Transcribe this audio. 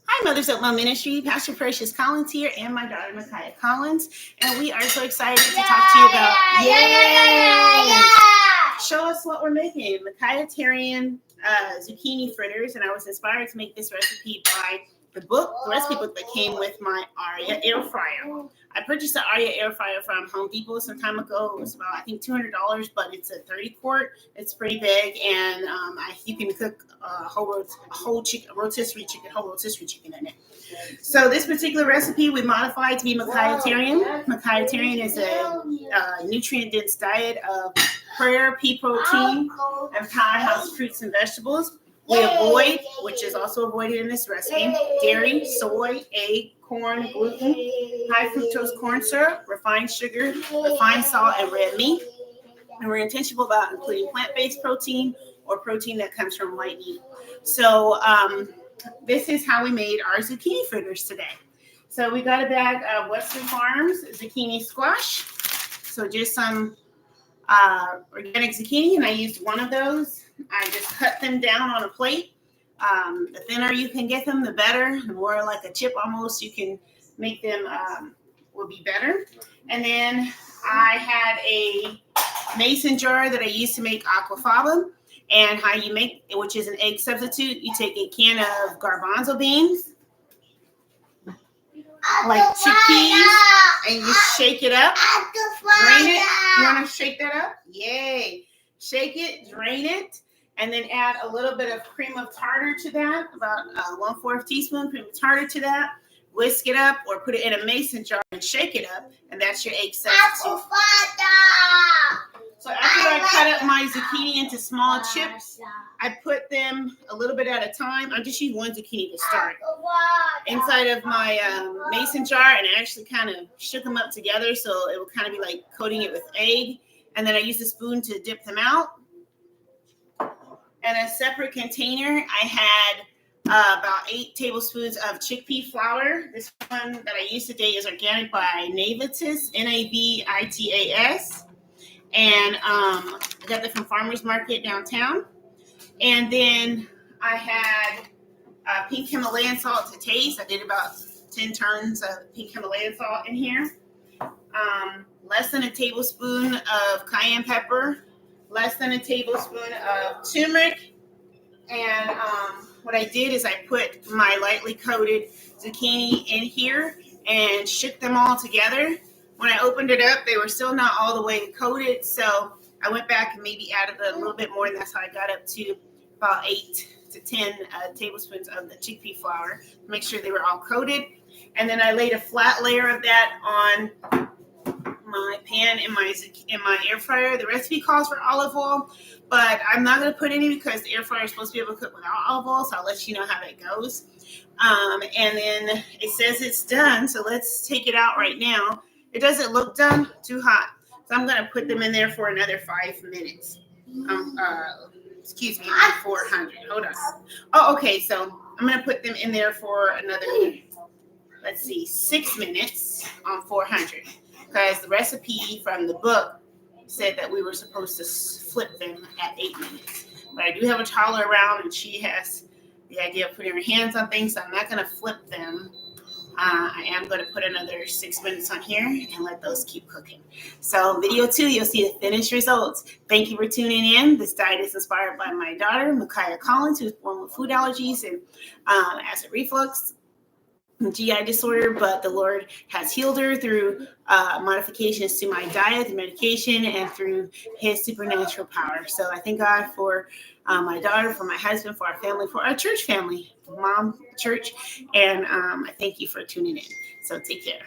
Hi, Mothers Oatmeal Ministry. Pastor Precious Collins here and my daughter, Mikhayahtarian Collins. And we are so excited to talk to you about, show us what we're making. Mikhayahtarian zucchini fritters. And I was inspired to make this recipe by the recipe book that came with my Aria air fryer. I purchased the Aria air fryer from Home Depot some time ago. It was about, I think, $200, but it's a 30 quart. It's pretty big, and you can cook whole rotisserie chicken in it. So this particular recipe we modified to be Mikhayahtarian. Mikhayahtarian is a nutrient-dense diet of prayer, pea protein, and powerhouse fruits and vegetables. We avoid, which is also avoided in this recipe, dairy, soy, egg, corn, gluten, high fructose corn syrup, refined sugar, refined salt, and red meat. And we're intentional about including plant-based protein or protein that comes from white meat. So this is how we made our zucchini fritters today. So we got a bag of Western Farms zucchini squash. So just some organic zucchini, and I used one of those. I just cut them down on a plate. The thinner you can get them, the better. The more like a chip almost you can make them will be better. And then I had a mason jar that I used to make aquafava. And how you make it, which is an egg substitute, you take a can of garbanzo beans, like chickpeas, and you shake it up, drain it. You want to shake that up? Yay. Shake it, drain it, and then add a little bit of cream of tartar to that, about 1/4 teaspoon cream of tartar to that. Whisk it up or put it in a mason jar and shake it up, and that's your egg substitute. So after I cut up my zucchini into small chips, I put them a little bit at a time. I'm just using one zucchini to start inside of my mason jar, and I actually kind of shook them up together so it would kind of be like coating it with egg. And then I used a spoon to dip them out. In a separate container, I had about 8 tablespoons of chickpea flour. This one that I used today is organic by Navitas, Navitas. And I got that from Farmer's Market downtown. And then I had pink Himalayan salt to taste. I did about 10 turns of pink Himalayan salt in here. Less than a tablespoon of cayenne pepper, less than a tablespoon of turmeric. And what I did is I put my lightly coated zucchini in here and shook them all together. When I opened it up, they were still not all the way coated, so I went back and maybe added a little bit more, and that's how I got up to about 8 to 10 tablespoons of the chickpea flour. Make sure they were all coated. And then I laid a flat layer of that on my pan in my air fryer. The recipe calls for olive oil, but I'm not going to put any because the air fryer is supposed to be able to cook without olive oil, so I'll let you know how that goes. And then it says it's done, so let's take it out right now. It doesn't look done, too hot, so I'm going to put them in there for another 5 minutes. Excuse me, 400. Hold on. Oh, okay, so I'm going to put them in there for another, 6 minutes on 400. Because the recipe from the book said that we were supposed to flip them at 8 minutes. But I do have a toddler around, and she has the idea of putting her hands on things, so I'm not going to flip them. I am going to put another 6 minutes on here and let those keep cooking. So video 2, you'll see the finished results. Thank you for tuning in. This diet is inspired by my daughter, Mikhayahtarian Collins, who's born with food allergies and acid reflux, GI disorder, but the Lord has healed her through modifications to my diet, the medication, and through his supernatural power. So I thank God for my daughter, for my husband, for our family, for our church family, mom, church, and I thank you for tuning in. So take care.